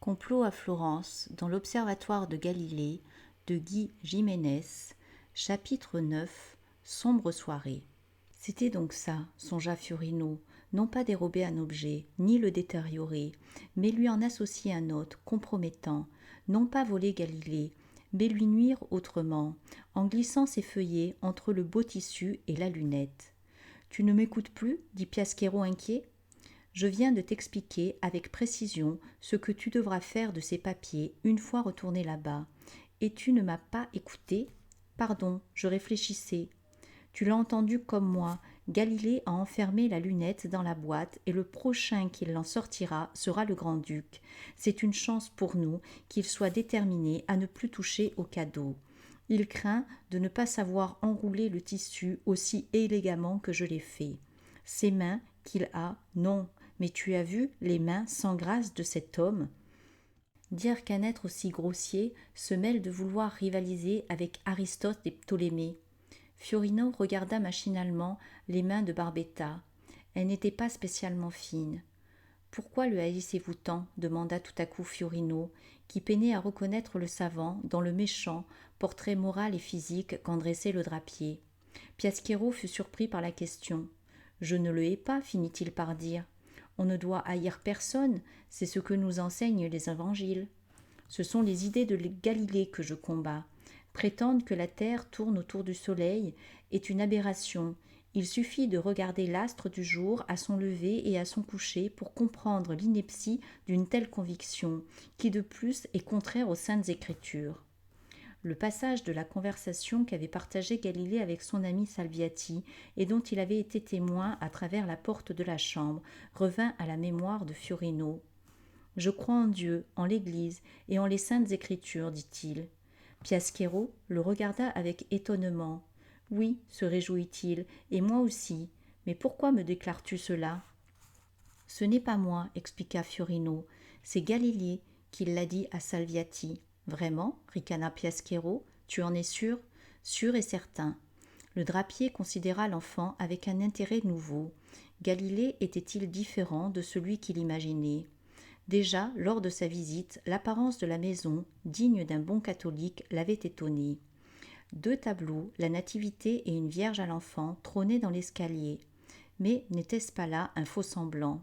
Complot à Florence, dans l'Observatoire de Galilée, de Guy Jiménez, chapitre 9, Sombre soirée. C'était donc ça, songea Fiorino, non pas dérober un objet, ni le détériorer, mais lui en associer un autre, compromettant, non pas voler Galilée, mais lui nuire autrement, en glissant ses feuillets entre le beau tissu et la lunette. « Tu ne m'écoutes plus » dit Piasquero inquiet. « Je viens de t'expliquer avec précision ce que tu devras faire de ces papiers une fois retourné là-bas. Et tu ne m'as pas écouté ? Pardon, je réfléchissais. Tu l'as entendu comme moi, Galilée a enfermé la lunette dans la boîte et le prochain qui l'en sortira sera le grand-duc. C'est une chance pour nous qu'il soit déterminé à ne plus toucher au cadeau. Il craint de ne pas savoir enrouler le tissu aussi élégamment que je l'ai fait. Ces mains qu'il a, non, mais tu as vu les mains sans grâce de cet homme ? Dire qu'un être aussi grossier se mêle de vouloir rivaliser avec Aristote et Ptolémée. Fiorino regarda machinalement les mains de Barbetta. Elles n'étaient pas spécialement fines. « Pourquoi le haïssez-vous tant » demanda tout à coup Fiorino, qui peinait à reconnaître le savant dans le méchant portrait moral et physique qu'en dressait le drapier. Piasquero fut surpris par la question. « Je ne le hais pas, finit-il par dire. On ne doit haïr personne, c'est ce que nous enseignent les évangiles. Ce sont les idées de Galilée que je combats. Prétendre que la Terre tourne autour du Soleil est une aberration. Il suffit de regarder l'astre du jour à son lever et à son coucher pour comprendre l'ineptie d'une telle conviction, qui de plus est contraire aux Saintes Écritures. » Le passage de la conversation qu'avait partagée Galilée avec son ami Salviati et dont il avait été témoin à travers la porte de la chambre revint à la mémoire de Fiorino. « Je crois en Dieu, en l'Église et en les Saintes Écritures, dit-il. Piasquero le regarda avec étonnement. « Oui, se réjouit-il, et moi aussi. Mais pourquoi me déclares-tu cela ?»« Ce n'est pas moi, expliqua Fiorino. C'est Galilée qui l'a dit à Salviati. »« Vraiment » ricana Piasquero. « Tu en es sûr ?»« Sûr et certain. » Le drapier considéra l'enfant avec un intérêt nouveau. Galilée était-il différent de celui qu'il imaginait ? Déjà, lors de sa visite, l'apparence de la maison, digne d'un bon catholique, l'avait étonné. 2 tableaux, la Nativité et une Vierge à l'enfant, trônaient dans l'escalier. Mais n'était-ce pas là un faux-semblant ?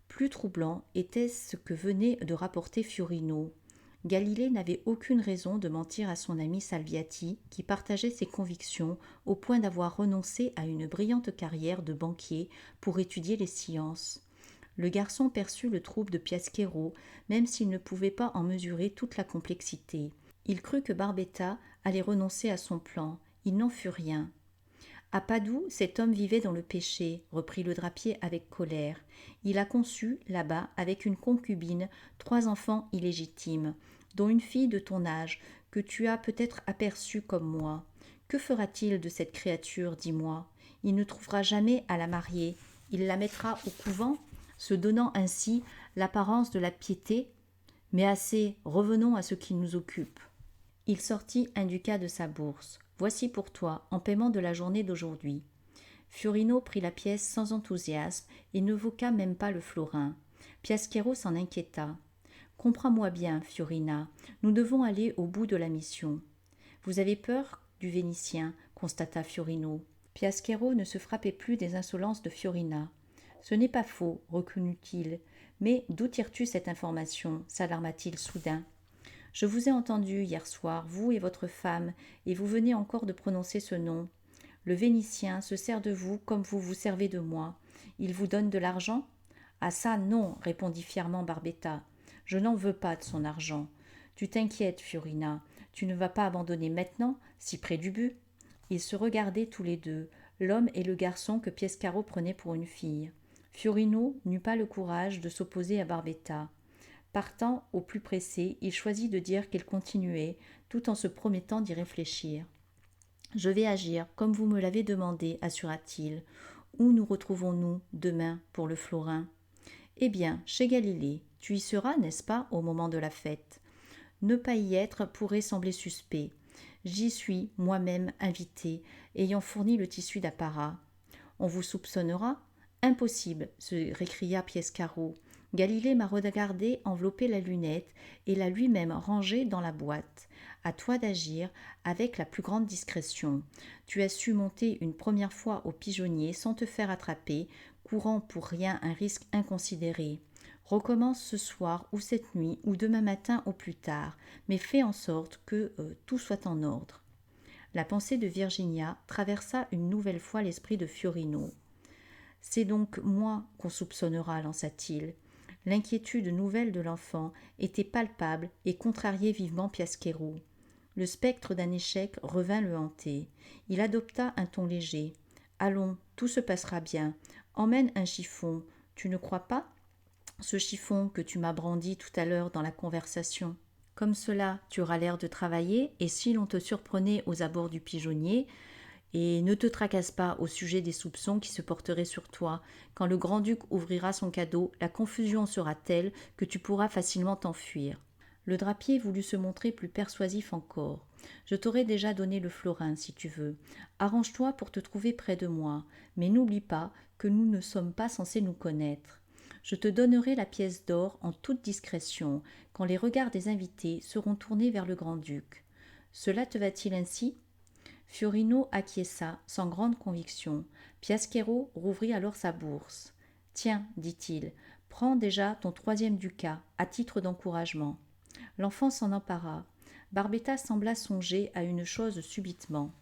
Plus troublant était ce que venait de rapporter Fiorino. Galilée n'avait aucune raison de mentir à son ami Salviati, qui partageait ses convictions au point d'avoir renoncé à une brillante carrière de banquier pour étudier les sciences. Le garçon perçut le trouble de Piasquero, même s'il ne pouvait pas en mesurer toute la complexité. Il crut que Barbetta allait renoncer à son plan. Il n'en fut rien. À Padoue, cet homme vivait dans le péché, reprit le drapier avec colère. Il a conçu, là-bas, avec une concubine, 3 enfants illégitimes, dont une fille de ton âge, que tu as peut-être aperçue comme moi. Que fera-t-il de cette créature, dis-moi ? Il ne trouvera jamais à la marier. Il la mettra au couvent, se donnant ainsi l'apparence de la piété. Mais assez, revenons à ce qui nous occupe. Il sortit un ducat de sa bourse. « Voici pour toi, en paiement de la journée d'aujourd'hui. » Fiorino prit la pièce sans enthousiasme et ne voqua même pas le florin. Piasquero s'en inquiéta. « Comprends-moi bien, Fiorina, nous devons aller au bout de la mission. »« Vous avez peur du Vénitien » constata Fiorino. Piasquero ne se frappait plus des insolences de Fiorina. « Ce n'est pas faux, reconnut-il. Mais d'où tires-tu cette information » s'alarma-t-il soudain. « Je vous ai entendu hier soir, vous et votre femme, et vous venez encore de prononcer ce nom. Le Vénitien se sert de vous comme vous vous servez de moi. Il vous donne de l'argent ?»« Ah ça, non » répondit fièrement Barbetta. « Je n'en veux pas de son argent. Tu t'inquiètes, Fiorina. Tu ne vas pas abandonner maintenant, si près du but ?» Ils se regardaient tous les deux, l'homme et le garçon que Piasquero prenait pour une fille. Fiorino n'eut pas le courage de s'opposer à Barbetta. Partant au plus pressé, il choisit de dire qu'il continuait, tout en se promettant d'y réfléchir. « Je vais agir comme vous me l'avez demandé, assura-t-il. Où nous retrouvons-nous demain pour le florin ? Eh bien, chez Galilée. Tu y seras, n'est-ce pas, au moment de la fête ? Ne pas y être pourrait sembler suspect. J'y suis moi-même invité, ayant fourni le tissu d'apparat. On vous soupçonnera ? Impossible, se récria Piasquero. Galilée m'a regardé envelopper la lunette et l'a lui-même rangée dans la boîte. À toi d'agir avec la plus grande discrétion. Tu as su monter une première fois au pigeonnier sans te faire attraper, courant pour rien un risque inconsidéré. Recommence ce soir ou cette nuit ou demain matin au plus tard, mais fais en sorte que tout soit en ordre. La pensée de Virginia traversa une nouvelle fois l'esprit de Fiorino. C'est donc moi qu'on soupçonnera, lança-t-il. L'inquiétude nouvelle de l'enfant était palpable et contrariait vivement Piasquero. Le spectre d'un échec revint le hanter. Il adopta un ton léger. Allons, tout se passera bien. Emmène un chiffon. Tu ne crois pas? Ce chiffon que tu m'as brandi tout à l'heure dans la conversation. Comme cela, tu auras l'air de travailler, et si l'on te surprenait aux abords du pigeonnier, et ne te tracasse pas au sujet des soupçons qui se porteraient sur toi. Quand le grand-duc ouvrira son cadeau, la confusion sera telle que tu pourras facilement t'enfuir. Le drapier voulut se montrer plus persuasif encore. Je t'aurais déjà donné le florin, si tu veux. Arrange-toi pour te trouver près de moi, mais n'oublie pas que nous ne sommes pas censés nous connaître. Je te donnerai la pièce d'or en toute discrétion, quand les regards des invités seront tournés vers le grand-duc. Cela te va-t-il ainsi ? Fiorino acquiesça sans grande conviction. Piasquero rouvrit alors sa bourse. Tiens, dit-il, prends déjà ton 3e ducat, à titre d'encouragement. L'enfant s'en empara. Barbetta sembla songer à une chose subitement.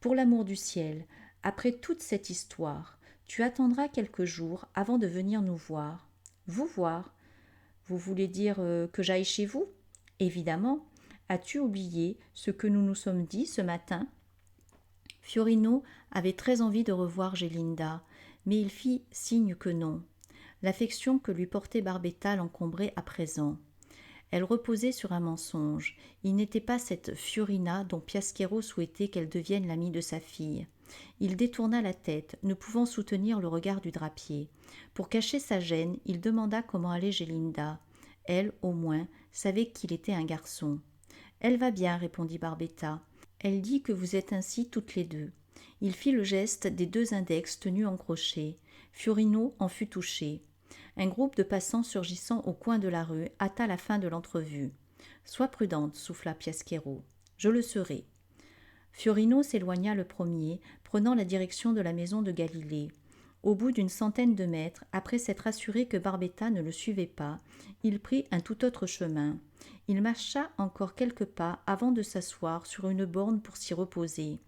Pour l'amour du ciel, après toute cette histoire, tu attendras quelques jours avant de venir nous voir. Vous voir? Vous voulez dire que j'aille chez vous? Évidemment. As-tu oublié ce que nous nous sommes dit ce matin? Fiorino avait très envie de revoir Gélinda, mais il fit signe que non. L'affection que lui portait Barbetta l'encombrait à présent. Elle reposait sur un mensonge. Il n'était pas cette Fiorina dont Piasquero souhaitait qu'elle devienne l'amie de sa fille. Il détourna la tête, ne pouvant soutenir le regard du drapier. Pour cacher sa gêne, il demanda comment allait Gélinda. Elle, au moins, savait qu'il était un garçon. « Elle va bien, répondit Barbetta. Elle dit que vous êtes ainsi toutes les deux. » Il fit le geste des 2 index tenus en crochet. Fiorino en fut touché. Un groupe de passants surgissant au coin de la rue hâta la fin de l'entrevue. « Sois prudente, souffla Piasquero. Je le serai. » Fiorino s'éloigna le premier, prenant la direction de la maison de Galilée. Au bout d'une centaine de mètres, après s'être assuré que Barbetta ne le suivait pas, il prit un tout autre chemin. Il marcha encore quelques pas avant de s'asseoir sur une borne pour s'y reposer.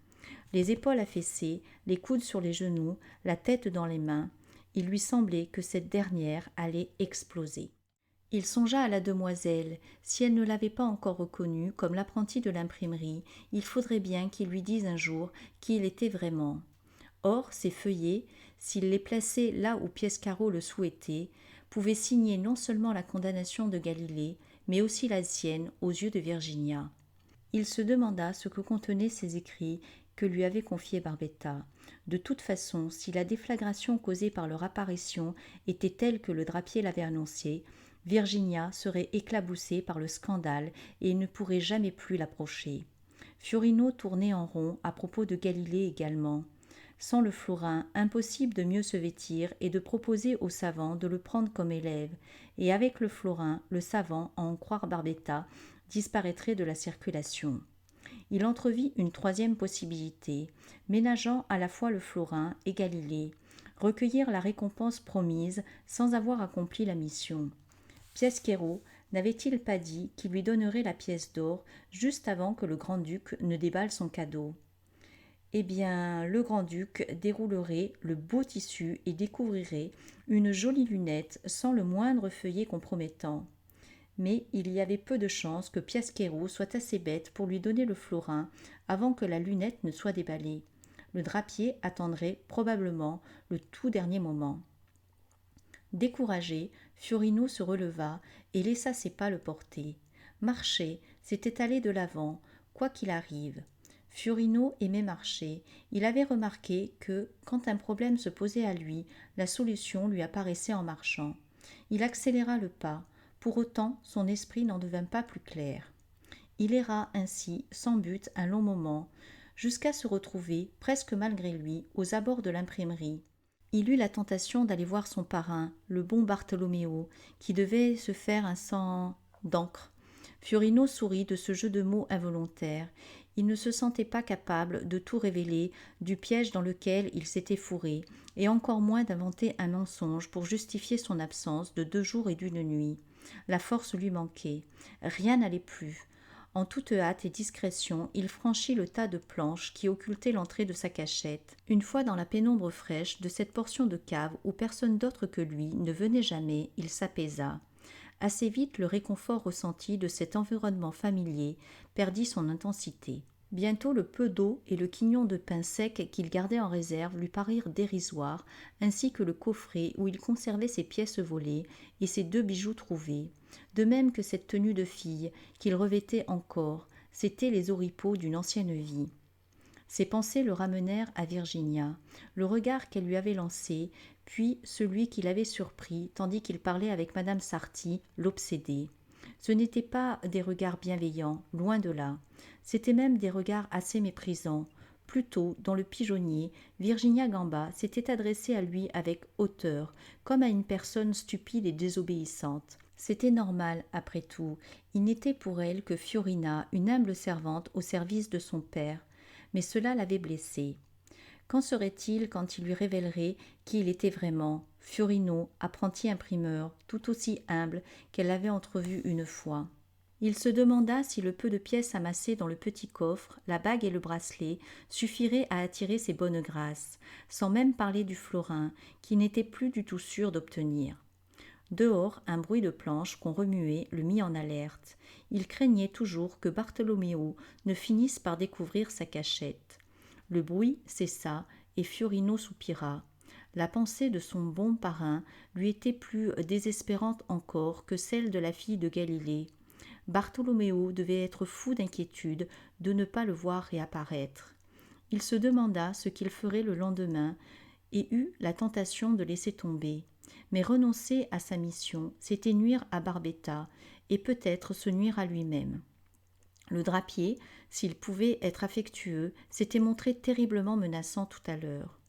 Les épaules affaissées, les coudes sur les genoux, la tête dans les mains, il lui semblait que cette dernière allait exploser. Il songea à la demoiselle. Si elle ne l'avait pas encore reconnu comme l'apprenti de l'imprimerie, il faudrait bien qu'il lui dise un jour qui il était vraiment. Or, ces feuillets, s'il les plaçait là où Piasquero le souhaitait, pouvaient signer non seulement la condamnation de Galilée, mais aussi la sienne aux yeux de Virginia. Il se demanda ce que contenaient ces écrits que lui avait confiés Barbetta. De toute façon, si la déflagration causée par leur apparition était telle que le drapier l'avait annoncée, Virginia serait éclaboussée par le scandale et ne pourrait jamais plus l'approcher. Fiorino tournait en rond à propos de Galilée également. Sans le florin, impossible de mieux se vêtir et de proposer au savant de le prendre comme élève, et avec le florin, le savant, à en croire Barbetta, disparaîtrait de la circulation. Il entrevit une 3e possibilité, ménageant à la fois le florin et Galilée, recueillir la récompense promise sans avoir accompli la mission. Piasquero n'avait-il pas dit qu'il lui donnerait la pièce d'or juste avant que le grand-duc ne déballe son cadeau? Eh bien, le grand-duc déroulerait le beau tissu et découvrirait une jolie lunette sans le moindre feuillet compromettant. Mais il y avait peu de chances que Piasquero soit assez bête pour lui donner le florin avant que la lunette ne soit déballée. Le drapier attendrait probablement le tout dernier moment. Découragé, Fiorino se releva et laissa ses pas le porter. Marcher, c'était aller de l'avant, quoi qu'il arrive. Fiorino aimait marcher. Il avait remarqué que, quand un problème se posait à lui, la solution lui apparaissait en marchant. Il accéléra le pas. Pour autant, son esprit n'en devint pas plus clair. Il erra ainsi, sans but, un long moment, jusqu'à se retrouver, presque malgré lui, aux abords de l'imprimerie. Il eut la tentation d'aller voir son parrain, le bon Bartholoméo, qui devait se faire un sang d'encre. Fiorino sourit de ce jeu de mots involontaire. Il ne se sentait pas capable de tout révéler du piège dans lequel il s'était fourré, et encore moins d'inventer un mensonge pour justifier son absence de 2 jours et d'1 nuit. La force lui manquait. Rien n'allait plus. En toute hâte et discrétion, il franchit le tas de planches qui occultait l'entrée de sa cachette. Une fois dans la pénombre fraîche de cette portion de cave où personne d'autre que lui ne venait jamais, il s'apaisa. Assez vite, le réconfort ressenti de cet environnement familier perdit son intensité. Bientôt le peu d'eau et le quignon de pain sec qu'il gardait en réserve lui parurent dérisoires, ainsi que le coffret où il conservait ses pièces volées et ses 2 bijoux trouvés, de même que cette tenue de fille qu'il revêtait encore, c'étaient les oripeaux d'une ancienne vie. Ses pensées le ramenèrent à Virginia, le regard qu'elle lui avait lancé, puis celui qu'il avait surpris tandis qu'il parlait avec madame Sarti, l'obsédait. Ce n'étaient pas des regards bienveillants, loin de là. C'étaient même des regards assez méprisants. Plus tôt, dans le pigeonnier, Virginia Gamba s'était adressée à lui avec hauteur, comme à une personne stupide et désobéissante. C'était normal, après tout. Il n'était pour elle que Fiorina, une humble servante au service de son père. Mais cela l'avait blessé. Qu'en serait-il quand il lui révélerait qui il était vraiment, Fiorino, apprenti imprimeur, tout aussi humble qu'elle l'avait entrevu une fois? Il se demanda si le peu de pièces amassées dans le petit coffre, la bague et le bracelet, suffiraient à attirer ses bonnes grâces, sans même parler du florin, qu'il n'était plus du tout sûr d'obtenir. Dehors, un bruit de planches qu'on remuait le mit en alerte. Il craignait toujours que Bartholoméo ne finisse par découvrir sa cachette. Le bruit cessa et Fiorino soupira. La pensée de son bon parrain lui était plus désespérante encore que celle de la fille de Galilée. Bartholoméo devait être fou d'inquiétude de ne pas le voir réapparaître. Il se demanda ce qu'il ferait le lendemain et eut la tentation de laisser tomber. Mais renoncer à sa mission, c'était nuire à Barbetta et peut-être se nuire à lui-même. Le drapier, s'il pouvait être affectueux, s'était montré terriblement menaçant tout à l'heure.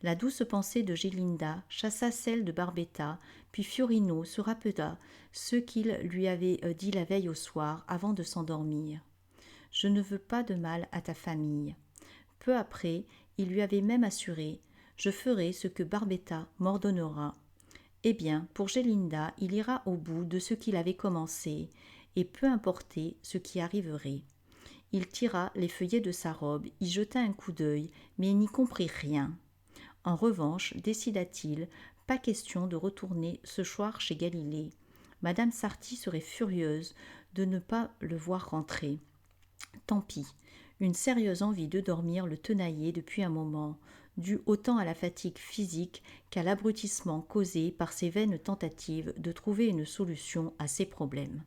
La douce pensée de Gélinda chassa celle de Barbetta, puis Fiorino se rappela ce qu'il lui avait dit la veille au soir avant de s'endormir. « Je ne veux pas de mal à ta famille. » Peu après, il lui avait même assuré « Je ferai ce que Barbetta m'ordonnera. » Eh bien, pour Gélinda, il ira au bout de ce qu'il avait commencé, et peu importait ce qui arriverait. Il tira les feuillets de sa robe, y jeta un coup d'œil, mais il n'y comprit rien. En revanche, décida-t-il, pas question de retourner ce soir chez Galilée. Madame Sarti serait furieuse de ne pas le voir rentrer. Tant pis, une sérieuse envie de dormir le tenaillait depuis un moment, due autant à la fatigue physique qu'à l'abrutissement causé par ses vaines tentatives de trouver une solution à ses problèmes.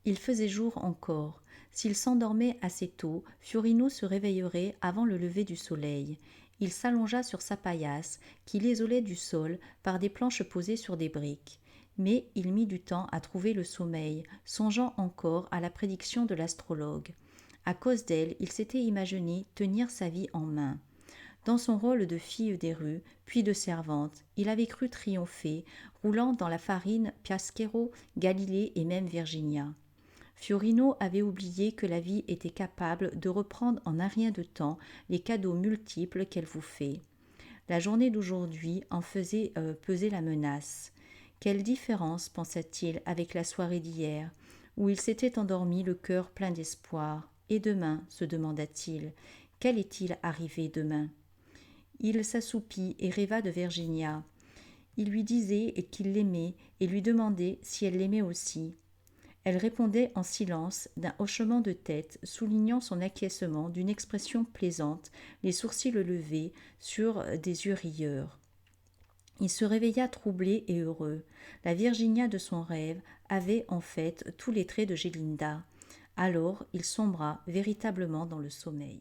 Il faisait jour encore. S'il s'endormait assez tôt, Fiorino se réveillerait avant le lever du soleil. Il s'allongea sur sa paillasse, qui l'isolait du sol par des planches posées sur des briques. Mais il mit du temps à trouver le sommeil, songeant encore à la prédiction de l'astrologue. À cause d'elle, il s'était imaginé tenir sa vie en main. Dans son rôle de fille des rues, puis de servante, il avait cru triompher, roulant dans la farine Piaschero, Galilée et même Virginia. Fiorino avait oublié que la vie était capable de reprendre en un rien de temps les cadeaux multiples qu'elle vous fait. La journée d'aujourd'hui en faisait peser la menace. Quelle différence, pensa-t-il, avec la soirée d'hier, où il s'était endormi le cœur plein d'espoir. Et demain, se demanda-t-il, qu'allait-il arriver demain? Il s'assoupit et rêva de Virginia. Il lui disait qu'il l'aimait et lui demandait si elle l'aimait aussi. Elle répondait en silence, d'un hochement de tête, soulignant son acquiescement d'une expression plaisante, les sourcils levés, sur des yeux rieurs. Il se réveilla troublé et heureux. La Virginia de son rêve avait en fait tous les traits de Gélinda. Alors il sombra véritablement dans le sommeil.